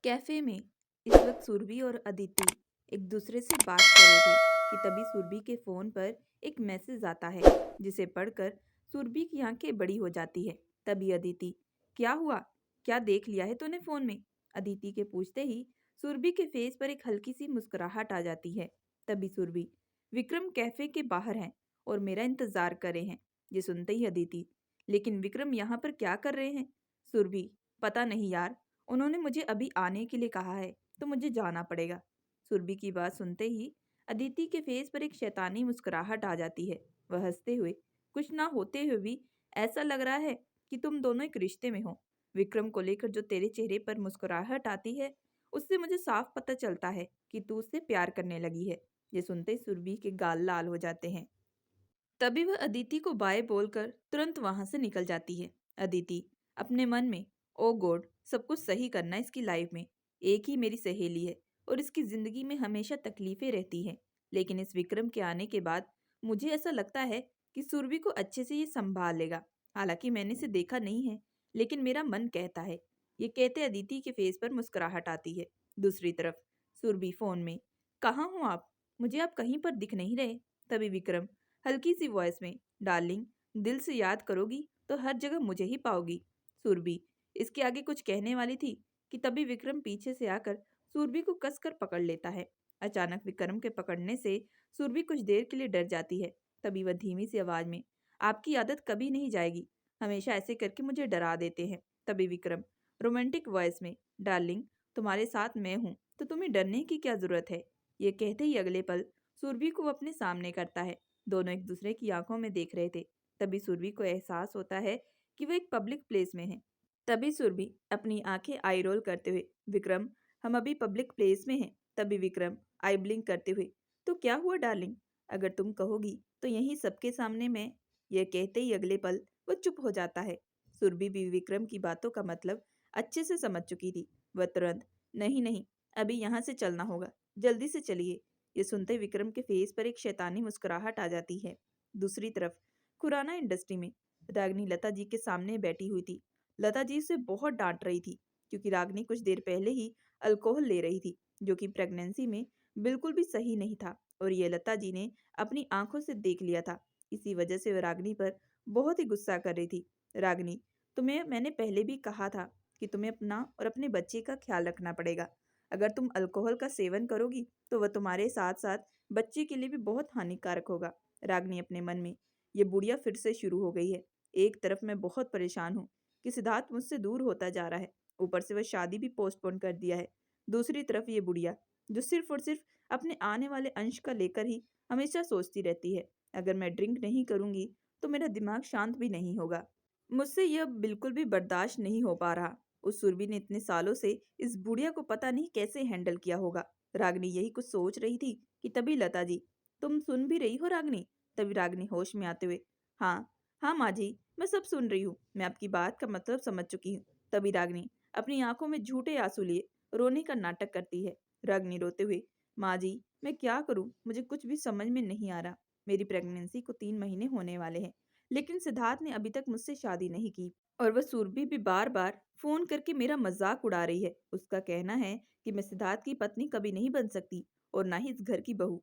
Cafe में इस वक्त सुरभि और अदिति एक दूसरे से बात कर रहे थे कि तभी सुरभि के फोन पर एक मैसेज आता है जिसे पढ़कर सुरभि की आंखें बड़ी हो जाती है। तभी अदिति, क्या हुआ? क्या देख लिया है तूने फोन में? अदिति के पूछते ही सुरभि के फेस पर एक हल्की सी मुस्कुराहट आ जाती है। तभी सुरभि, विक्रम कैफे के बाहर हैं और मेरा इंतजार कर रहे हैं। ये सुनते ही अदिति, लेकिन विक्रम यहाँ पर क्या कर रहे हैं? सुरभि, पता नहीं यार, उन्होंने मुझे अभी आने के लिए कहा है तो मुझे जाना पड़ेगा। सुरभि की बात सुनते ही अदिति के फेस पर एक शैतानी मुस्कुराहट आ जाती है। वह हंसते हुए, कुछ ना होते हुए भी ऐसा लग रहा है कि तुम दोनों एक रिश्ते में हो। विक्रम को लेकर जो तेरे चेहरे पर मुस्कुराहट आती है उससे मुझे साफ पता चलता है कि तू उससे प्यार करने लगी है। ये सुनते ही सुरभि के गाल लाल हो जाते हैं। तभी वह अदिति को बाय बोलकर तुरंत वहां से निकल जाती है। अदिति अपने मन में, ओ गॉड, सब कुछ सही करना इसकी लाइफ में। एक ही मेरी सहेली है और इसकी जिंदगी में हमेशा तकलीफें रहती हैं। लेकिन इस विक्रम के आने के बाद मुझे ऐसा लगता है कि सुरभि को अच्छे से ये संभाल लेगा। हालांकि मैंने इसे देखा नहीं है, लेकिन मेरा मन कहता है। ये कहते अदिति के फेस पर मुस्कुराहट आती है। दूसरी तरफ सुरभि फोन में, कहाँ हो आप? मुझे आप कहीं पर दिख नहीं रहे। तभी विक्रम हल्की सी वॉइस में, डार्लिंग, दिल से याद करोगी तो हर जगह मुझे ही पाओगी। सुरभि इसके आगे कुछ कहने वाली थी कि तभी विक्रम पीछे से आकर सुरभि को कसकर पकड़ लेता है। अचानक विक्रम के पकड़ने से सुरभि कुछ देर के लिए डर जाती है। तभी वह धीमी सी आवाज में, आपकी आदत कभी नहीं जाएगी, हमेशा ऐसे करके मुझे डरा देते हैं। तभी विक्रम रोमांटिक वॉइस में, डार्लिंग, तुम्हारे साथ मैं हूं तो तुम्हें डरने की क्या जरूरत है? ये कहते ही अगले पल सुरभि को अपने सामने करता है। दोनों एक दूसरे की आंखों में देख रहे थे। तभी सुरभि को एहसास होता है कि वह एक पब्लिक प्लेस में है। तभी सुरभि अपनी आंखें आई रोल करते हुए, विक्रम, हम अभी पब्लिक प्लेस में हैं। तभी विक्रम आई ब्लिंक करते हुए, तो क्या हुआ डार्लिंग, अगर तुम कहोगी तो यहीं सबके सामने मैं। यह कहते ही अगले पल वो चुप हो जाता है। सुरभि भी विक्रम की बातों का मतलब अच्छे से समझ चुकी थी। वह तुरंत, नहीं नहीं, अभी यहाँ से चलना होगा, जल्दी से चलिए। ये सुनते विक्रम के फेस पर एक शैतानी मुस्कुराहट आ जाती है। दूसरी तरफ खुराना इंडस्ट्री में रागिनी लता जी के सामने बैठी हुई थी। लता जी उसे बहुत डांट रही थी क्योंकि रागिनी कुछ देर पहले ही अल्कोहल ले रही थी, जो कि प्रेगनेंसी में बिल्कुल भी सही नहीं था और ये लता जी ने अपनी आंखों से देख लिया था। इसी वजह से वह रागिनी पर बहुत ही गुस्सा कर रही थी। रागिनी, तुम्हें मैंने पहले भी कहा था कि तुम्हें अपना और अपने बच्चे का ख्याल रखना पड़ेगा। अगर तुम अल्कोहल का सेवन करोगी तो वह तुम्हारे साथ साथ बच्चे के लिए भी बहुत हानिकारक होगा। रागिनी अपने मन में, ये बुढ़िया फिर से शुरू हो गई है। एक तरफ मैं बहुत परेशान हूँ कि सिद्धार्थ मुझसे दूर होता जा रहा है, ऊपर से वह शादी भी पोस्टपोन कर दिया है। दूसरी तरफ ये बुढ़िया जो सिर्फ और सिर्फ अपने आने वाले अंश का लेकर ही हमेशा सोचती रहती है। अगर मैं ड्रिंक नहीं करूंगी तो मेरा दिमाग शांत भी नहीं होगा। मुझसे यह बिल्कुल भी बर्दाश्त नहीं हो पा रहा। उस सुरभि ने इतने सालों से इस बुढ़िया को पता नहीं कैसे हैंडल किया होगा। रागिनी यही कुछ सोच रही थी कि तभी लता जी, तुम सुन भी रही हो रागिनी? तभी रागिनी होश में आते हुए, हाँ, हाँ माँ जी, मैं सब सुन रही हूँ, मैं आपकी बात का मतलब समझ चुकी हूँ। तभी रागिनी अपनी आंखों में झूठे आंसू लिए रोने का नाटक करती है। रागिनी रोते हुए, माँ जी, मैं क्या करूँ, मुझे कुछ भी समझ में नहीं आ रहा। मेरी प्रेगनेंसी को 3 महीने होने वाले हैं, लेकिन सिद्धार्थ ने अभी तक मुझसे शादी नहीं की और वह सुरभि भी बार बार फोन करके मेरा मजाक उड़ा रही है। उसका कहना है कि मैं सिद्धार्थ की पत्नी कभी नहीं बन सकती और ना ही इस घर की बहू।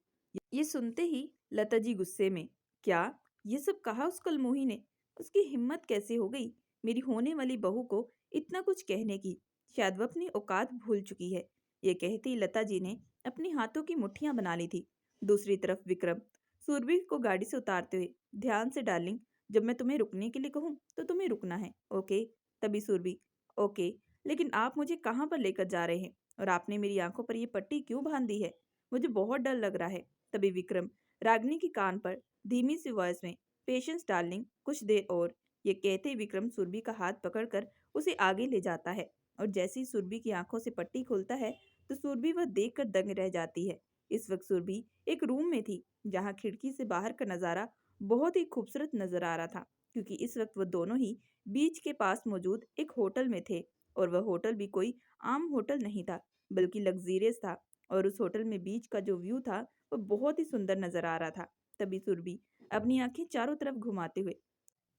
ये सुनते ही लता जी गुस्से में, क्या ये सब कहा उस कलमोही ने? उसकी हिम्मत कैसे हो गई मेरी होने वाली बहू को इतना कुछ कहने की? शायद वह अपनी औकात भूल चुकी है। ये कहती ही लता जी ने अपनी हाथों की मुट्ठियां बना ली थी। दूसरी तरफ विक्रम सुरभि को गाड़ी से उतारते हुए, ध्यान से डार्लिंग, जब मैं तुम्हें रुकने के लिए कहूँ तो तुम्हें रुकना है, ओके? तभी सुरभि, ओके, लेकिन आप मुझे कहाँ पर लेकर जा रहे हैं और आपने मेरी आंखों पर ये पट्टी क्यों बांध दी है? मुझे बहुत डर लग रहा है। तभी विक्रम रागिनी के कान पर धीमी सी वॉइस में, पेशेंस डार्लिंग, कुछ देर और। ये कहते ही विक्रम सुरभि का हाथ पकड़कर उसे आगे ले जाता है और जैसे ही सुरभि की आंखों से पट्टी खुलता है तो सुरभि वह देखकर दंग रह जाती है। इस वक्त सुरभि एक रूम में थी जहाँ खिड़की से बाहर का नजारा बहुत ही खूबसूरत नजर आ रहा था, क्योंकि इस वक्त वह दोनों ही बीच के पास मौजूद एक होटल में थे और वह होटल भी कोई आम होटल नहीं था, बल्कि लग्जीरियस था। और उस होटल में बीच का जो व्यू था वह बहुत ही सुंदर नजर आ रहा था। तभी सुरभि अपनी आंखें चारों तरफ घुमाते हुए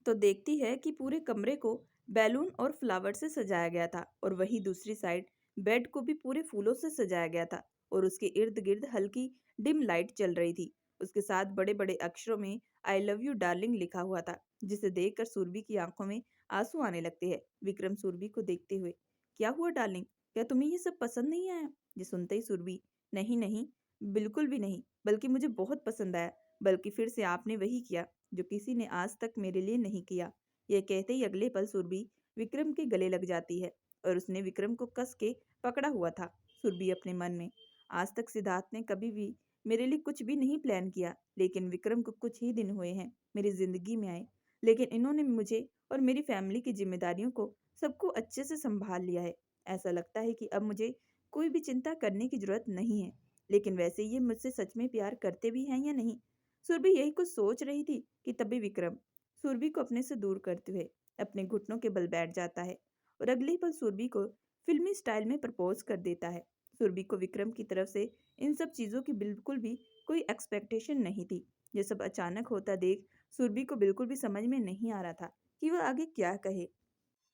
तो देखती है कि पूरे कमरे को बैलून और फ्लावर से सजाया गया था और वही दूसरी साइड बेड को भी पूरे फूलों से सजाया गया था और उसके इर्द गिर्द हल्की डिम लाइट चल रही थी। उसके साथ बड़े बड़े अक्षरों में आई लव यू डार्लिंग लिखा हुआ था, जिसे देखकर सुरभि की आंखों में आंसू आने लगते हैं। विक्रम सुरभि को देखते हुए, क्या हुआ डार्लिंग, क्या तुम्हें ये सब पसंद नहीं आया? ये सुनते ही सुरभि, नहीं नहीं, बिल्कुल भी नहीं, बल्कि मुझे बहुत पसंद आया। बल्कि फिर से आपने वही किया जो किसी ने आज तक मेरे लिए नहीं किया। यह कहते ही अगले पल सुरभि विक्रम के गले लग जाती है और उसने विक्रम को कस के पकड़ा हुआ था। सुरभि अपने मन में, आज तक सिद्धार्थ ने कभी भी मेरे लिए कुछ भी नहीं प्लान किया, लेकिन विक्रम को कुछ ही दिन हुए हैं मेरी जिंदगी में आए, लेकिन इन्होंने मुझे और मेरी फैमिली की जिम्मेदारियों को सबको अच्छे से संभाल लिया है। ऐसा लगता है कि अब मुझे कोई भी चिंता करने की जरूरत नहीं है। लेकिन वैसे ये मुझसे सच में प्यार करते भी हैं या नहीं? सुरभि यही कुछ सोच रही थी कि तभी विक्रम सुरभि को अपने से दूर करते हुए अपने घुटनों के बल बैठ जाता है और अगले ही पल सुरभि को फिल्मी स्टाइल में प्रपोज कर देता है। सुरभि को विक्रम की तरफ से इन सब चीजों की बिल्कुल भी कोई एक्सपेक्टेशन नहीं थी। ये सब अचानक होता देख सुरभि को बिल्कुल भी समझ में नहीं आ रहा था कि वह आगे क्या कहे।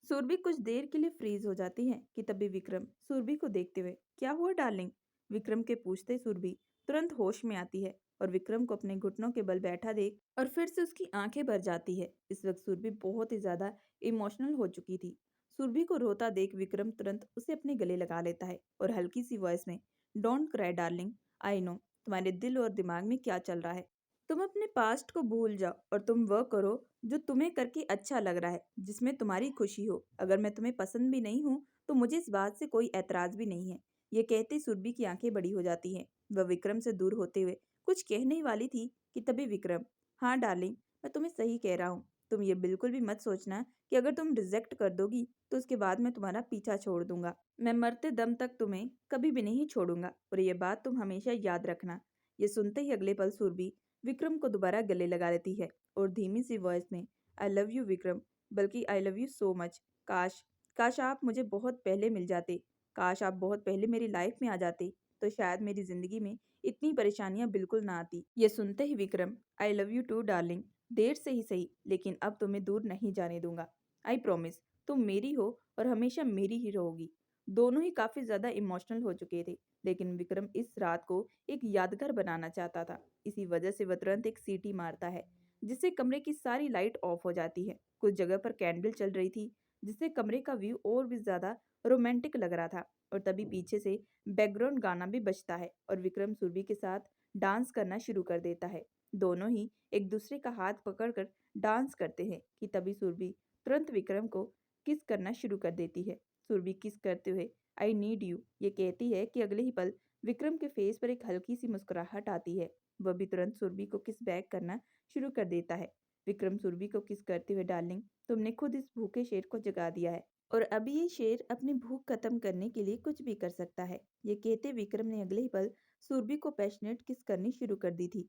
सुरभि कुछ देर के लिए फ्रीज हो जाती है कि तभी विक्रम सुरभि को देखते हुए, क्या हुआ डार्लिंग? विक्रम के पूछते ही सुरभि तुरंत होश में आती है और विक्रम को अपने घुटनों के बल बैठा देख और फिर से उसकी आंखें भर जाती है। इस वक्त सुरभि बहुत ही ज्यादा इमोशनल हो चुकी थी। सुरभि को रोता देख विक्रम तुरंत उसे अपने गले लगा लेता है और हल्की सी वॉइस में, don't cry darling, I know तुम्हारे दिल और दिमाग में क्या चल रहा है। तुम अपने पास्ट को भूल जाओ और तुम वह करो जो तुम्हें करके अच्छा लग रहा है, जिसमें तुम्हारी खुशी हो। अगर मैं तुम्हें पसंद भी नहीं हूँ तो मुझे इस बात से कोई ऐतराज भी नहीं है। ये कहते सुरभि की आंखें बड़ी हो जाती हैं। वह विक्रम से दूर होते हुए कुछ कहने ही वाली थी कि तभी विक्रम, हाँ डार्लिंग, मैं तुम्हें सही कह रहा हूँ। तुम ये बिल्कुल भी मत सोचना कि अगर तुम रिजेक्ट कर दोगी तो उसके बाद मैं तुम्हारा पीछा छोड़ दूंगा। मैं मरते दम तक तुम्हें कभी भी नहीं छोड़ूंगा और ये बात तुम हमेशा याद रखना। ये सुनते ही अगले पल सुरभि विक्रम को दोबारा गले लगा लेती है और धीमी सी वॉइस में, आई लव यू विक्रम, बल्कि आई लव यू सो मच। काश, काश आप मुझे बहुत पहले मिल जाते। काश आप बहुत पहले मेरी लाइफ में आ जाते, तो शायद मेरी जिंदगी में इतनी परेशानियां बिल्कुल ना आती। ये सुनते ही Vikram, I love you too darling, देर से ही सही लेकिन अब तुम्हें दूर नहीं जाने दूंगा। आई प्रॉमिस, तुम मेरी हो और हमेशा मेरी ही रहोगी। दोनों ही काफी ज्यादा इमोशनल हो चुके थे, लेकिन विक्रम इस रात को एक यादगार बनाना चाहता था। इसी वजह से वह तुरंत एक सीटी मारता है, जिससे कमरे की सारी लाइट ऑफ हो जाती है। कुछ जगह पर कैंडल चल रही थी, जिससे कमरे का व्यू और भी ज्यादा रोमांटिक लग रहा था। और तभी पीछे से बैकग्राउंड गाना भी बजता है और विक्रम सुरभि के साथ डांस करना शुरू कर देता है। दोनों ही एक दूसरे का हाथ पकड़कर डांस करते हैं कि तभी सुरभि तुरंत विक्रम को किस करना शुरू कर देती है। सुरभि किस करते हुए आई नीड यू ये कहती है कि अगले ही पल विक्रम के फेस पर एक हल्की सी मुस्कुराहट आती है। वह भी तुरंत सुरभि को किस बैक करना शुरू कर देता है। विक्रम सुरभि को किस करते हुए, डार्लिंग, तुमने खुद इस भूखे शेर को जगा दिया है और अभी ये शेर अपनी भूख खत्म करने के लिए कुछ भी कर सकता है। ये कहते विक्रम ने अगले ही पल सुरभि को पैशनेट किस करनी शुरू कर दी थी।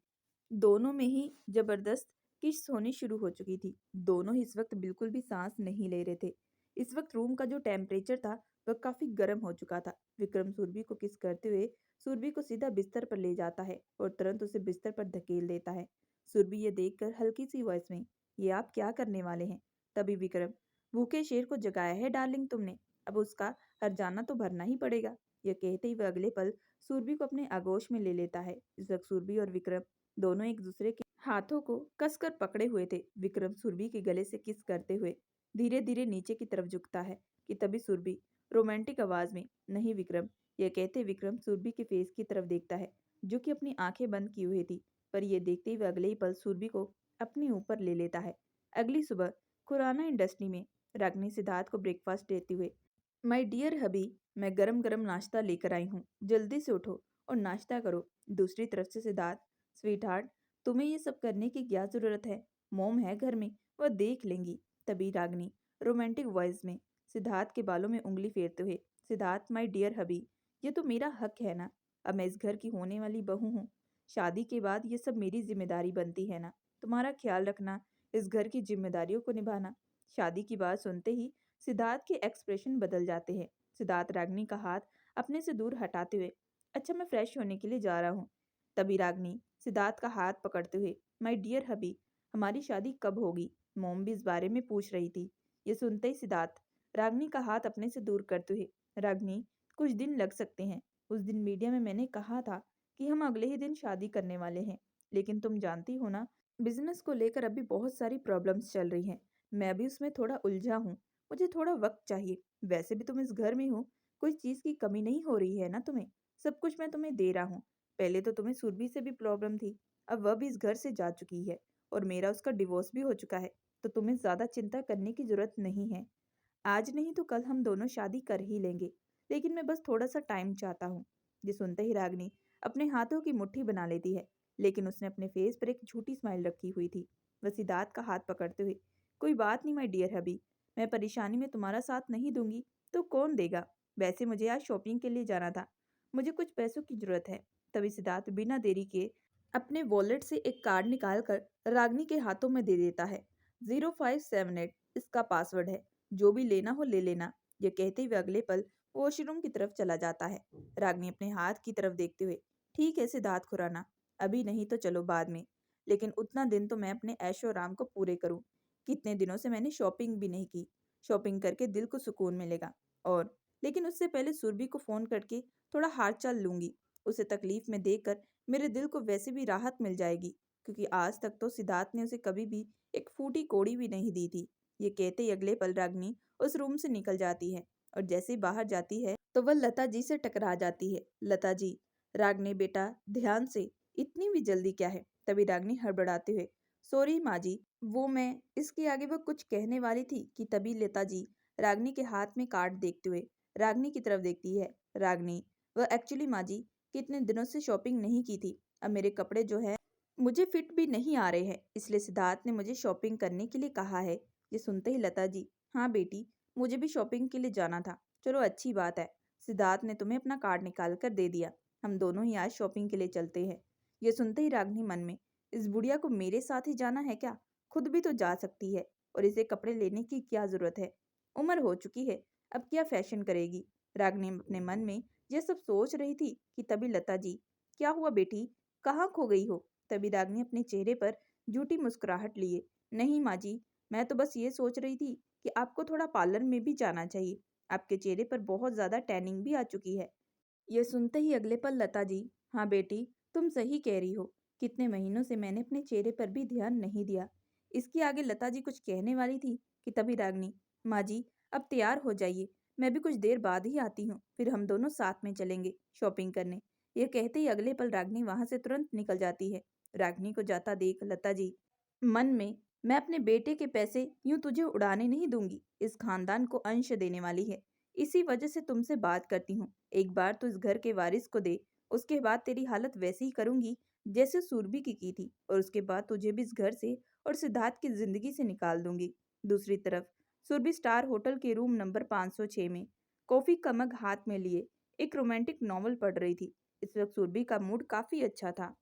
दोनों में ही जबरदस्त किस होनी शुरू हो चुकी थी। दोनों ही इस वक्त बिल्कुल भी सांस नहीं ले रहे थे। इस वक्त रूम का जो टेम्परेचर था वह काफी गर्म हो चुका था। विक्रम सुरभि को किस करते हुए सुरभि को सीधा बिस्तर पर ले जाता है और तुरंत उसे बिस्तर पर धकेल देता है। सुरभि ये देखकर हल्की सी वॉइस में, ये आप क्या करने वाले हैं? तभी विक्रम, भूखे शेर को जगाया है डार्लिंग तुमने, अब उसका हर्जाना तो भरना ही पड़ेगा। यह कहते ही वह अगले पल सुरभि को अपने आगोश में ले लेता है। इस वक्त सुरभि और विक्रम दोनों एक दूसरे के हाथों को कसकर पकड़े हुए थे। विक्रम सुरभि के गले से किस करते हुए धीरे धीरे नीचे की तरफ झुकता है कि तभी सुरभि रोमांटिक आवाज में, नहीं विक्रम, यह कहते विक्रम सुरभि के फेस की तरफ देखता है, जो कि अपनी आंखें बंद की हुई थी। पर यह देखते ही वह अगले ही पल सुरभि को अपने ऊपर ले लेता है। अगली सुबह खुराना इंडस्ट्री में रागिनी सिद्धार्थ को ब्रेकफास्ट देते हुए, माय डियर हबी, मैं गरम गरम नाश्ता लेकर आई हूँ, जल्दी से उठो और नाश्ता करो। दूसरी तरफ से सिद्धार्थ, स्वीट हार्ट, तुम्हें ये सब करने की क्या जरूरत है? मोम है घर में, वह देख लेंगी। तभी रागिनी रोमांटिक वॉइस में सिद्धार्थ के बालों में उंगली फेरते हुए, सिद्धार्थ माय डियर हबी, ये तो मेरा हक है ना, अब मैं इस घर की होने वाली बहू हूँ। शादी के बाद ये सब मेरी जिम्मेदारी बनती है ना, तुम्हारा ख्याल रखना, इस घर की जिम्मेदारियों को निभाना। शादी की बात सुनते ही सिद्धार्थ के एक्सप्रेशन बदल जाते हैं। सिद्धार्थ रागिनी का हाथ अपने से दूर हटाते हुए, अच्छा मैं फ्रेश होने के लिए जा रहा हूँ। तभी रागिनी सिद्धार्थ का हाथ पकड़ते हुए, माय डियर हबी, हमारी शादी कब होगी? मोम भी इस बारे में पूछ रही थी। ये सुनते ही सिद्धार्थ रागिनी का हाथ अपने से दूर करते हुए, रागिनी कुछ दिन लग सकते हैं। उस दिन मीडिया में मैंने कहा था कि हम अगले ही दिन शादी करने वाले हैं। लेकिन तुम जानती हो ना, बिजनेस को लेकर अभी बहुत सारी प्रॉब्लम्स चल रही हैं। मैं भी उसमें थोड़ा उलझा हूँ। मुझे थोड़ा वक्त चाहिए। वैसे भी तुम इस घर में हो, कोई चीज़ की कमी नहीं हो रही है ना तुम्हें? सब कुछ मैं तुम्हें दे रहा हूँ। पहले तो तुम्हें सुरभि से भी प्रॉब्लम थी, अब वह भी इस घर से जा चुकी है और मेरा उसका डिवोर्स भी हो चुका है। तो तुम्हें ज़्यादा चिंता करने की ज़रूरत नहीं है। आज नहीं तो कल हम दोनों शादी कर ही लेंगे। लेकिन मैं बस थोड़ा सा टाइम चाहता हूँ। ये सुनते ही रागिनी अपने हाथों की मुट्ठी बना लेती है। लेकिन उसने अपने फेस पर एक झूठी स्माइल रखी हुई थी। वह सिद्धार्थ का हाथ पकड़ते हुए, कोई बात नहीं माय डियर हबी, मैं परेशानी में तुम्हारा साथ नहीं दूंगी तो कौन देगा? वैसे मुझे आज शॉपिंग के लिए जाना था, मुझे कुछ पैसों की जरूरत है। तभी सिद्धार्थ बिना देरी के अपने वॉलेट से एक कार्ड निकाल कर रागिनी के हाथों में दे देता है। 0578 इसका पासवर्ड है, जो भी लेना हो ले लेना। ये कहते हुए अगले पल वॉशरूम की तरफ चला जाता है। रागिनी अपने हाथ की तरफ देखते हुए, ठीक है सिद्धार्थ खुराना, अभी नहीं तो चलो बाद में, लेकिन उतना दिन तो मैं अपने ऐशो आराम को पूरे करूं। कितने दिनों से मैंने शॉपिंग भी नहीं की। शॉपिंग करके दिल को सुकून मिलेगा। और लेकिन उससे पहले सुरभि को फोन करके थोड़ा हालचाल लूंगी। उसे तकलीफ में देकर मेरे दिल को वैसे भी राहत मिल जाएगी, क्योंकि आज तक तो सिद्धार्थ ने उसे कभी भी एक फूटी कोड़ी भी नहीं दी थी। ये कहते ही अगले पल रागिनी उस रूम से निकल जाती है और जैसे ही बाहर जाती है तो वह लता जी से टकरा जाती है। लता जी, रागिनी बेटा ध्यान से, इतनी भी जल्दी क्या है? तभी रागिनी हड़बड़ाते हुए, सॉरी माँ जी, वो मैं, इसके आगे वह कुछ कहने वाली थी कि तभी लता जी रागिनी के हाथ में कार्ड देखते हुए रागिनी की तरफ देखती है। रागिनी, वह एक्चुअली माँ जी, कितने दिनों से शॉपिंग नहीं की थी। अब मेरे कपड़े जो है मुझे फिट भी नहीं आ रहे हैं, इसलिए सिद्धार्थ ने मुझे शॉपिंग करने के लिए कहा है। ये सुनते ही लता जी, हाँ बेटी, मुझे भी शॉपिंग के लिए जाना था। चलो अच्छी बात है, सिद्धार्थ ने तुम्हें अपना कार्ड निकाल कर दे दिया। हम दोनों ही आज शॉपिंग के लिए चलते हैं। ये सुनते ही रागिनी मन में, इस बुढ़िया को मेरे साथ ही जाना है क्या? खुद भी तो जा सकती है, और इसे कपड़े लेने की क्या जरूरत है? उम्र हो चुकी है, अब क्या फैशन करेगी? रागिनी अपने मन में यह सब सोच रही थी कि तभी लता जी, क्या हुआ बेटी, कहाँ खो गई हो? तभी रागिनी अपने चेहरे पर झूठी मुस्कुराहट लिए, नहीं माँ जी, मैं तो बस ये सोच रही थी कि आपको थोड़ा पार्लर में भी जाना चाहिए। आपके चेहरे पर बहुत ज्यादा टैनिंग भी आ चुकी है। यह सुनते ही अगले पल लता जी, हाँ बेटी, तुम सही कह रही हो। कितने महीनों से मैंने अपने चेहरे पर भी ध्यान नहीं दिया। इसके आगे लता जी कुछ कहने वाली थी कि तभी रागिनी, माँ जी, अब तैयार हो जाइए, मैं भी कुछ देर बाद ही आती हूँ, फिर हम दोनों साथ में चलेंगे शॉपिंग करने। यह कहते ही अगले पल रागिनी वहां से तुरंत निकल जाती है। रागिनी को जाता देख लता जी मन में, मैं अपने बेटे के पैसे यूं तुझे उड़ाने नहीं दूंगी, इस खानदान को अंश देने वाली है, इसी वजह से तुमसे बात करती हूँ। एक बार तो इस घर के वारिस को दे, उसके बाद तेरी हालत वैसी ही करूंगी जैसे सूरबी की थी, और उसके बाद तुझे भी इस घर से और सिद्धार्थ की जिंदगी से निकाल दूंगी। दूसरी तरफ सुरभि स्टार होटल के रूम नंबर 506 में कॉफी का मग हाथ में लिए एक रोमांटिक नॉवल पढ़ रही थी। इस वक्त सुरभि का मूड काफी अच्छा था,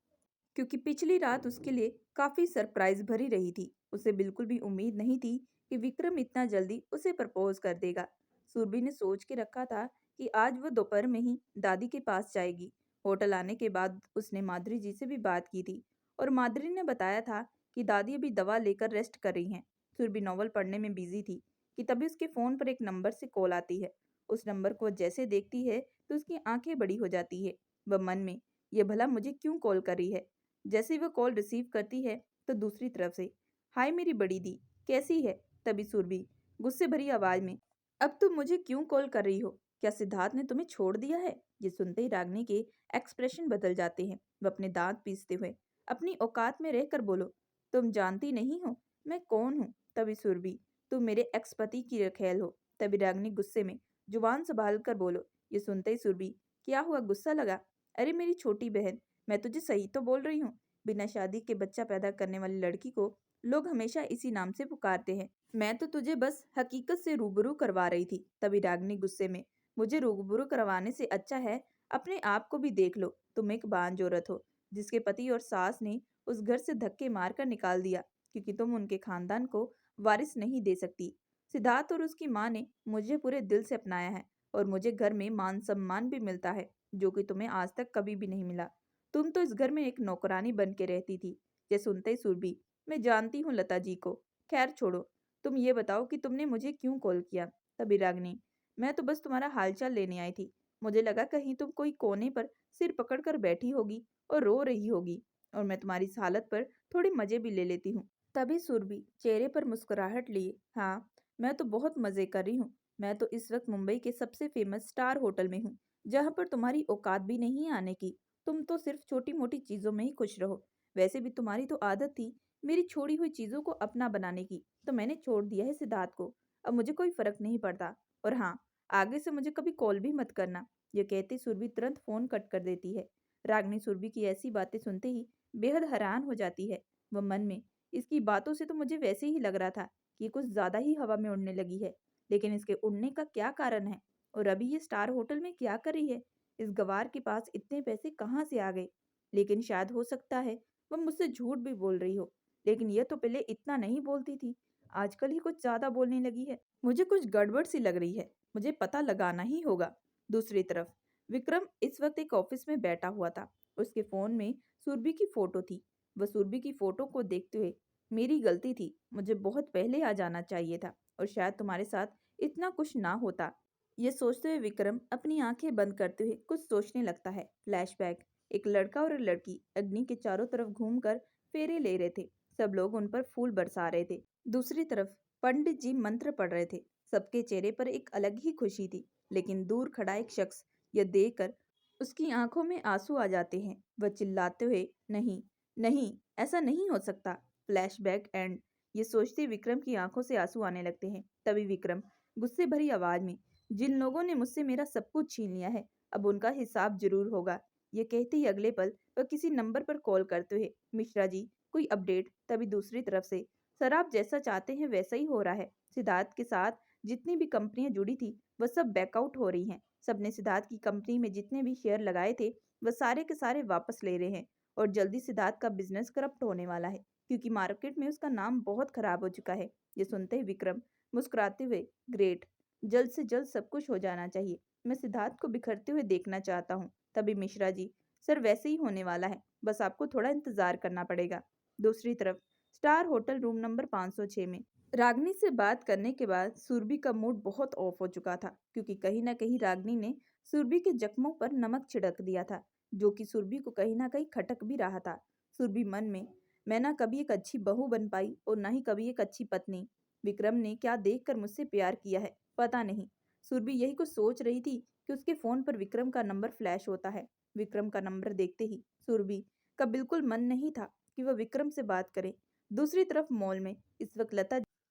क्योंकि पिछली रात उसके लिए काफी सरप्राइज भरी रही थी। उसे बिल्कुल भी उम्मीद नहीं थी कि विक्रम इतना जल्दी उसे प्रपोज कर देगा। सुरभि ने सोच के रखा था कि आज वो दोपहर में ही दादी के पास जाएगी। होटल आने के बाद उसने माधुरी जी से भी बात की थी, और माधुरी ने बताया था कि दादी अभी दवा लेकर रेस्ट कर रही हैं। सुरभि नॉवल पढ़ने में बिजी थी कि तभी उसके फोन पर एक नंबर से कॉल आती है। उस नंबर को जैसे देखती है तो उसकी आंखें बड़ी हो जाती है। वह मन में, यह भला मुझे क्यों कॉल कर रही है? जैसे ही वह कॉल रिसीव करती है तो दूसरी तरफ से, हाय मेरी बड़ी दी, कैसी है? तभी सुरभि गुस्से भरी आवाज में, अब तुम मुझे क्यों कॉल कर रही हो? क्या सिद्धार्थ ने तुम्हें छोड़ दिया है? ये सुनते ही रागिनी के एक्सप्रेशन बदल जाते हैं। वह अपने दांत पीसते हुए, अपनी औकात में रहकर बोलो, तुम जानती नहीं हो मैं कौन हूँ? तभी सुरभि, तुम मेरे एक्स पति की रखेल हो। तभी रागिनी गुस्से में जुबान संभाल कर बोलो। ये सुनते ही सुरभि, क्या हुआ, गुस्सा लगा? अरे मेरी छोटी बहन, मैं तुझे सही तो बोल रही हूँ। बिना शादी के बच्चा पैदा करने वाली लड़की को लोग हमेशा इसी नाम से पुकारते हैं। मैं तो तुझे बस हकीकत से रूबरू करवा रही थी। तभी रागिनी गुस्से में, मुझे रूबरू करवाने से अच्छा है अपने आप को भी देख लो। तुम एक बांझ औरत हो, जिसके पति और सास ने उस घर से धक्के मारकर निकाल दिया, क्योंकि तुम उनके खानदान को वारिस नहीं दे सकती। सिद्धार्थ और उसकी माँ ने मुझे पूरे दिल से अपनाया है, और मुझे घर में मान सम्मान भी मिलता है, जो कि तुम्हें आज तक कभी भी नहीं मिला। तुम तो इस घर में एक नौकरानी बन के रहती थी। ये सुनते ही सुरभि, मैं जानती हूँ लता जी को, खैर छोड़ो, तुम ये बताओ कि तुमने मुझे क्यों कॉल किया? तभी रागिनी, मैं तो बस तुम्हारा हालचाल लेने आई थी। मुझे लगा कहीं तुम कोई कोने पर सिर पकड़कर बैठी होगी और रो रही होगी, और मैं तुम्हारी इस हालत पर थोड़े मजे भी ले लेती हूँ। तभी सुरभि चेहरे पर मुस्कुराहट लिए, हाँ, मैं तो बहुत मजे कर रही हूँ। मैं तो इस वक्त मुंबई के सबसे फेमस स्टार होटल में हूँ, जहाँ पर तुम्हारी औकात भी नहीं है आने की। तुम तो सिर्फ छोटी मोटी चीजों में ही खुश रहो। वैसे भी तुम्हारी तो आदत थी मेरी छोड़ी हुई चीजों को अपना बनाने की, तो मैंने छोड़ दिया है सिद्धार्थ को। अब मुझे कोई फर्क नहीं पड़ता। और हाँ, आगे से मुझे कभी कॉल भी मत करना। ये कहते सुरभि तुरंत फोन कट कर देती है। रागनी सुरभि की ऐसी बातें सुनते ही बेहद हैरान हो जाती है। वह मन में, इसकी बातों से तो मुझे वैसे ही लग रहा था कि ये कुछ ज्यादा ही हवा में उड़ने लगी है, लेकिन इसके उड़ने का क्या कारण है? और अभी ये स्टार होटल में क्या कर रही है? इस गवार के पास इतने पैसे कहाँ से आ गए? लेकिन शायद हो सकता है वह मुझसे झूठ भी बोल रही हो, लेकिन यह तो पहले इतना नहीं बोलती थी। आजकल ही कुछ ज्यादा बोलने लगी है। मुझे कुछ गड़बड़ सी लग रही है। मुझे पता लगाना ही होगा। दूसरी तरफ विक्रम इस वक्त एक ऑफिस में बैठा हुआ था। उसके फोन में सुरभि की फोटो थी। वह सुरभि की फोटो को देखते हुए, मेरी गलती थी, मुझे बहुत पहले आ जाना चाहिए था, और शायद तुम्हारे साथ इतना कुछ ना होता। ये सोचते हुए विक्रम अपनी आंखें बंद करते हुए कुछ सोचने लगता है। फ्लैशबैक। एक लड़का और एक लड़की अग्नि के चारों तरफ घूमकर फेरे ले रहे थे। सब लोग उन पर फूल बरसा रहे थे। दूसरी तरफ पंडित जी मंत्र पढ़ रहे थे। सबके चेहरे पर एक अलग ही खुशी थी। लेकिन दूर खड़ा एक शख्स, यह देखकर उसकी आंखों में आंसू आ जाते हैं। वह चिल्लाते हुए, नहीं, नहीं, ऐसा नहीं हो सकता। Flashback and. ये सोचते विक्रम की आंखों से आंसू आने लगते हैं। तभी विक्रम गुस्से भरी आवाज में, जिन लोगों ने मुझसे मेरा सब कुछ छीन लिया है, अब उनका हिसाब जरूर होगा। ये कहते ही अगले पल वह किसी नंबर पर कॉल करते हुए, मिश्रा जी, कोई अपडेट? तभी दूसरी तरफ से, सर आप जैसा चाहते हैं वैसा ही हो रहा है। सिद्धार्थ के साथ जितनी भी कंपनियां जुड़ी थी वह सब बैकआउट हो रही हैं। सबने सिद्धार्थ की कंपनी में जितने भी शेयर लगाए थे वह सारे के सारे वापस ले रहे हैं। और जल्दी सिद्धार्थ का बिजनेस करप्ट होने वाला है, क्योंकि मार्केट में उसका नाम बहुत खराब हो चुका है। ये सुनते ही विक्रम मुस्कुराते हुए, ग्रेट, जल्द से जल्द सब कुछ हो जाना चाहिए। मैं सिद्धार्थ को बिखरते हुए देखना चाहता हूँ। तभी मिश्रा जी, सर वैसे ही होने वाला है, बस आपको थोड़ा इंतजार करना पड़ेगा। दूसरी तरफ स्टार होटल रूम नंबर 506 में रागनी से बात करने के बाद सुरभि का मूड बहुत ऑफ हो चुका था, क्योंकि कहीं ना कहीं रागनी ने सुरभि के जख्मों पर नमक छिड़क दिया था, जो कि सुरभि को कहीं ना कहीं खटक भी रहा था। सुरभि मन में, मैं ना कभी एक अच्छी बहू बन पाई और ना ही कभी एक अच्छी पत्नी। विक्रम ने क्या देखकर मुझसे प्यार किया है पता नहीं। सुरभि यही कुछ सोच रही थी कि उसके फोन पर विक्रम का नंबर फ्लैश होता है। विक्रम का नंबर देखते ही सुरभि का बिल्कुल मन नहीं था कि वह विक्रम से बात करे। दूसरी तरफ मॉल में इस वक्त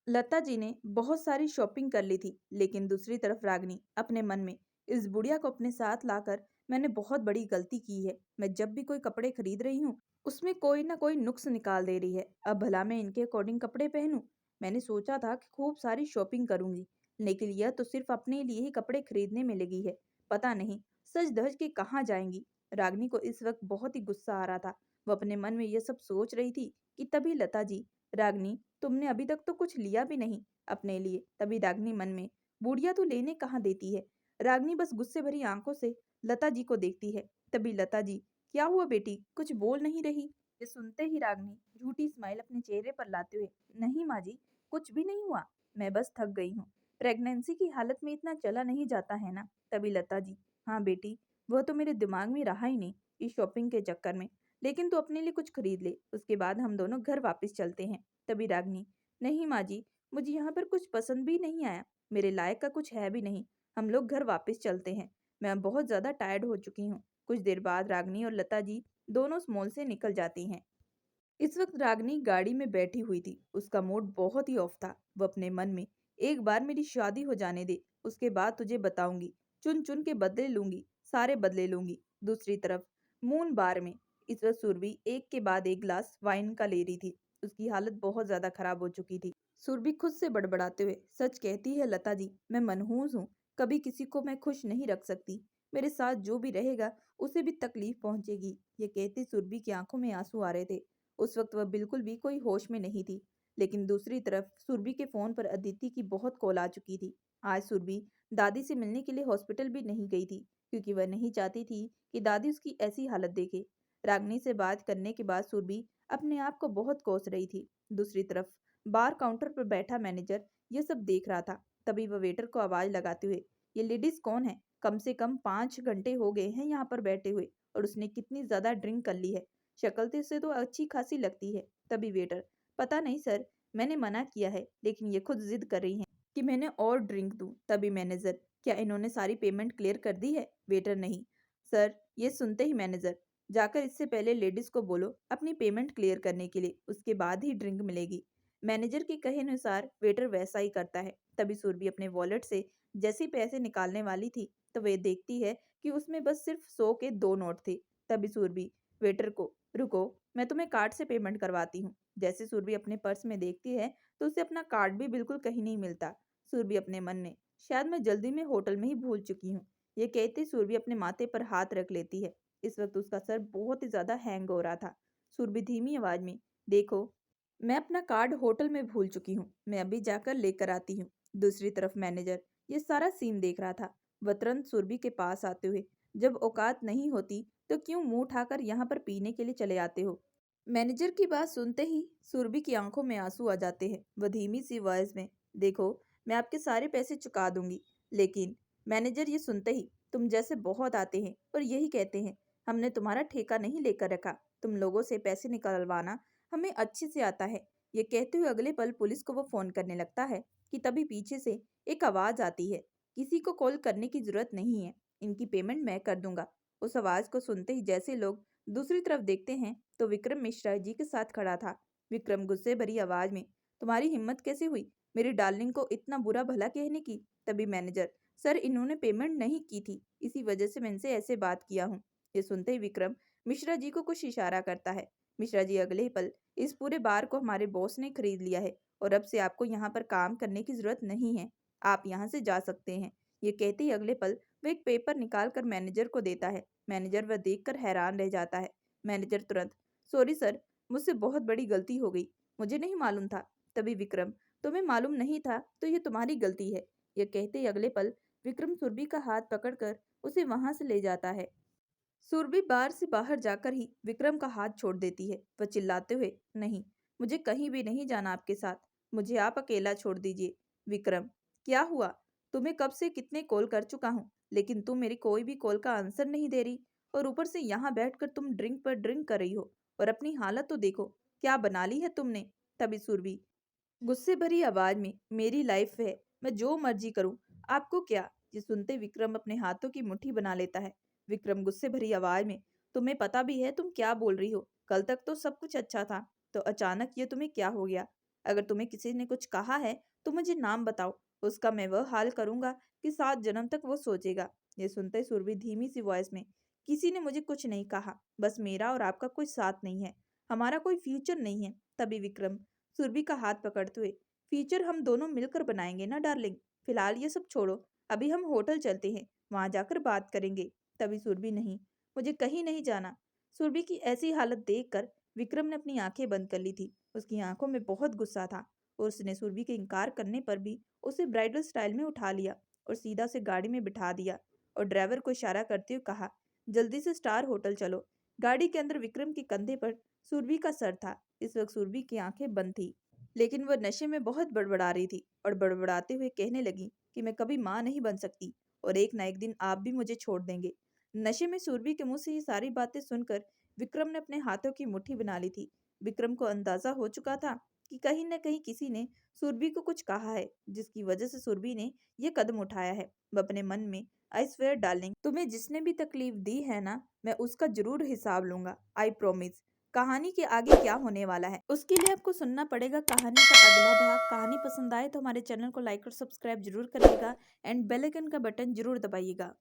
लता जी ने बहुत सारी शॉपिंग कर ली थी, लेकिन दूसरी तरफ रागनी अपने मन में, इस बुढ़िया को अपने साथ लाकर मैंने बहुत बड़ी गलती की है। मैं जब भी कोई कपड़े खरीद रही हूँ उसमें कोई ना कोई नुक्स निकाल दे रही है। अब भला मैं इनके अकॉर्डिंग कपड़े पहनूं? मैंने सोचा था कि खूब सारी शॉपिंग करूंगी, लेकिन यह तो सिर्फ अपने लिए ही कपड़े खरीदने में लगी है। पता नहीं सज धज के कहाँ जाएंगी। रागनी को इस वक्त बहुत ही गुस्सा आ रहा था। वो अपने मन में यह सब सोच रही थी कि तभी लता जी, रागनी, तुमने अभी तक तो कुछ लिया भी नहीं अपने लिए। तभी रागनी मन में, बुढ़िया तो लेने कहाँ देती है। रागनी बस गुस्से भरी आंखों से लता जी को देखती है। तभी लता जी, क्या हुआ बेटी, कुछ बोल नहीं रही? ये सुनते ही रागनी झूठी स्माइल अपने चेहरे पर लाते हुए, नहीं माँ जी, कुछ भी नहीं हुआ, मैं बस थक गई हूँ। प्रेगनेंसी की हालत में इतना चला नहीं जाता है ना। तभी लता जी, हाँ बेटी, वह तो मेरे दिमाग में रहा ही नहीं इस शॉपिंग के चक्कर में। लेकिन तू अपने लिए कुछ खरीद ले, उसके बाद हम दोनों घर वापस चलते हैं। तभी रागनी, नहीं माँ जी, मुझे यहाँ पर कुछ पसंद भी नहीं आया, मेरे लायक का कुछ है भी नहीं, हम लोग घर वापस चलते हैं, मैं बहुत ज्यादा टायर्ड हो चुकी हूँ। कुछ देर बाद रागनी और लता जी दोनों उस मॉल से निकल जाती हैं। इस वक्त रागनी गाड़ी में बैठी हुई थी। उसका मूड बहुत ही ऑफ था। वो अपने मन में, एक बार मेरी शादी हो जाने दे, उसके बाद तुझे बताऊंगी, चुन चुन के बदले लूंगी, सारे बदले लूंगी। दूसरी तरफ मून बार में इस वक्त सुरभि एक के बाद एक गिलास वाइन का ले रही थी। उसकी हालत बहुत ज्यादा खराब हो चुकी थी। सुरभि खुद से बड़बड़ाते हुए, सच कहती है लता जी, मैं मनहूस हूँ, कभी किसी को मैं खुश नहीं रख सकती, मेरे साथ जो भी रहेगा उसे भी तकलीफ पहुंचेगी। ये कहते सुरभि की आंखों में आंसू आ रहे थे। उस वक्त वह बिल्कुल भी कोई होश में नहीं थी। लेकिन दूसरी तरफ सुरभि के फोन पर अदिति की बहुत कॉल आ चुकी थी। आज सुरभि दादी से मिलने के लिए हॉस्पिटल भी नहीं गई थी, क्योंकि वह नहीं चाहती थी कि दादी उसकी ऐसी हालत देखे। रागनी से बात करने के बाद सुरभि अपने आप को बहुत कोस रही थी। दूसरी तरफ बार काउंटर पर बैठा मैनेजर यह सब देख रहा था। तभी वह वेटर को आवाज लगाते हुए, ये लेडीज कौन है, कम से कम 5 घंटे हो गए हैं यहाँ पर बैठे हुए, और उसने कितनी ज्यादा ड्रिंक कर ली है। शक्ल से तो अच्छी खासी लगती है। तभी वेटर, पता नहीं सर, मैंने मना किया है, लेकिन ये खुद जिद कर रही हैं कि मैंने और ड्रिंक दूं। तभी मैनेजर, क्या इन्होंने सारी पेमेंट क्लियर कर दी है? वेटर, नहीं सर। ये सुनते ही मैनेजर, जाकर इससे पहले लेडीज को बोलो अपनी पेमेंट क्लियर करने के लिए, उसके बाद ही ड्रिंक मिलेगी। मैनेजर के कहे अनुसार वेटर वैसा ही करता है। तभी सुरभि अपने वॉलेट से जैसे ही पैसे निकालने वाली थी, तो वे देखती है कि उसमें बस सिर्फ 100 के 2 नोट थे। तभी सुरभि वेटर को, रुको, मैं तुम्हें कार्ड से पेमेंट करवाती हूँ। जैसे सुरभि अपने पर्स में देखती है, तो उसे अपना कार्ड भी बिल्कुल कहीं नहीं मिलता। सुरभि अपने मन में, शायद मैं जल्दी में होटल में ही भूल चुकी हूँ। ये कहते सुरभि अपने माथे पर हाथ रख लेती है। इस वक्त उसका सर बहुत ही ज्यादा हैंग हो रहा था। सुरभि धीमी आवाज में, देखो, मैं अपना कार्ड होटल में भूल चुकी हूँ, मैं अभी जाकर लेकर आती हूँ। दूसरी तरफ मैनेजर ये सारा सीन देख रहा था। वह तुरंत सुरभि के पास आते हुए, जब औकात नहीं होती तो क्यों मुंह उठाकर यहाँ पर पीने के लिए चले आते हो? मैनेजर की बात सुनते ही सुरभि की आंखों में आंसू आ जाते हैं। वह धीमी सी वॉइस में, देखो, मैं आपके सारे पैसे चुका दूंगी, लेकिन मैनेजर ये सुनते ही, तुम जैसे बहुत आते हैं और यही कहते हैं, हमने तुम्हारा ठेका नहीं लेकर रखा, तुम लोगों से पैसे निकलवाना हमें अच्छे से आता है। ये कहते हुए अगले पल पुलिस को वो फोन करने लगता है कि तभी पीछे से एक आवाज आती है, किसी को कॉल करने की जरूरत नहीं है, इनकी पेमेंट मैं कर दूंगा। उस आवाज को सुनते ही जैसे लोग दूसरी तरफ देखते हैं, तो विक्रम मिश्रा जी के साथ खड़ा था। विक्रम गुस्से भरी आवाज में, तुम्हारी हिम्मत कैसे हुई मेरी डार्लिंग को इतना बुरा भला कहने की? तभी मैनेजर, सर, इन्होंने पेमेंट नहीं की थी, इसी वजह से मैं इनसे ऐसे बात किया हूँ। ये सुनते ही विक्रम मिश्रा जी को कुछ इशारा करता है। मिश्रा जी, अगले ही पल, इस पूरे बार को हमारे बॉस ने खरीद लिया है और अब से आपको यहाँ पर काम करने की जरूरत नहीं है, आप यहाँ से जा सकते हैं। ये कहते ही अगले पल वो एक पेपर निकाल कर मैनेजर को देता है। मैनेजर वह देखकर हैरान रह जाता है। मैनेजर तुरंत, सॉरी सर, मुझसे बहुत बड़ी गलती हो गई, मुझे नहीं मालूम था। तभी विक्रम, तुम्हें मालूम नहीं था तो ये तुम्हारी गलती है। यह कहते ही अगले पल विक्रम सुरभि का हाथ पकड़कर उसे वहां से ले जाता है। सुरभि बार से बाहर जाकर ही विक्रम का हाथ छोड़ देती है। वह चिल्लाते हुए, नहीं, मुझे कहीं भी नहीं जाना आपके साथ, मुझे आप अकेला छोड़ दीजिए। विक्रम, क्या हुआ? तुम्हें कब से कितने कॉल कर चुका हूँ, लेकिन तुम मेरी कोई भी कॉल का आंसर नहीं दे रही, और ऊपर से यहाँ बैठकर तुम ड्रिंक पर ड्रिंक कर रही हो, और अपनी हालत तो देखो, क्या बना ली है तुमने। तभी सुरभि गुस्से भरी आवाज में, मेरी लाइफ है, मैं जो मर्जी करूं, आपको क्या? ये सुनते विक्रम अपने हाथों की मुट्ठी बना लेता है। विक्रम गुस्से भरी आवाज में, तुम्हें पता भी है तुम क्या बोल रही हो? कल तक तो सब कुछ अच्छा था, तो अचानक ये तुम्हें क्या हो गया? अगर तुम्हें किसी ने कुछ कहा है तो मुझे नाम बताओ, उसका मैं वह हाल करूंगा कि 7 जन्म तक वो सोचेगा। ये सुनते सुरभि धीमी सी वॉइस में, किसी ने मुझे कुछ नहीं कहा, बस मेरा और आपका कोई साथ नहीं है, हमारा कोई फ्यूचर नहीं है। तभी विक्रम सुरभि का हाथ पकड़ते हुए, फ्यूचर हम दोनों मिलकर बनाएंगे ना डार्लिंग, फिलहाल ये सब छोड़ो, अभी हम होटल चलते हैं, वहां जाकर बात करेंगे। तभी सुरभि, नहीं, मुझे कहीं नहीं जाना। सुरभि की ऐसी हालत देखकर विक्रम ने अपनी आंखें बंद कर ली थी। उसकी आंखों में बहुत गुस्सा था, और उसने सुरभि के इनकार करने पर भी उसे ब्राइडल स्टाइल में उठा लिया और सीधा से गाड़ी में बिठा दिया, और ड्राइवर को इशारा करते हुए कहा, जल्दी से स्टार होटल चलो। गाड़ी के अंदर विक्रम के कंधे पर सुरभि का सर था। इस वक्त सुरभि की आंखें बंद थी, लेकिन वह नशे में बहुत बड़बड़ा रही थी, और बड़बड़ाते हुए कहने लगी कि मैं कभी माँ नहीं बन सकती, और एक ना एक दिन आप भी मुझे छोड़ देंगे। नशे में सुरभि के मुंह से ये सारी बातें सुनकर विक्रम ने अपने हाथों की मुट्ठी बना ली थी। विक्रम को अंदाजा हो चुका था कि कहीं न कहीं किसी ने सुरभि को कुछ कहा है, जिसकी वजह से सुरभि ने ये कदम उठाया है। वह अपने मन में, आई स्वेयर डार्लिंग, तुम्हें जिसने भी तकलीफ दी है ना, मैं उसका जरूर हिसाब लूंगा, आई प्रोमिस। कहानी के आगे क्या होने वाला है उसके लिए आपको सुनना पड़ेगा कहानी का अगला भाग। कहानी पसंद आए तो हमारे चैनल को लाइक और सब्सक्राइब जरूर करिएगा, एंड बेल आइकन का बटन जरूर दबाइएगा।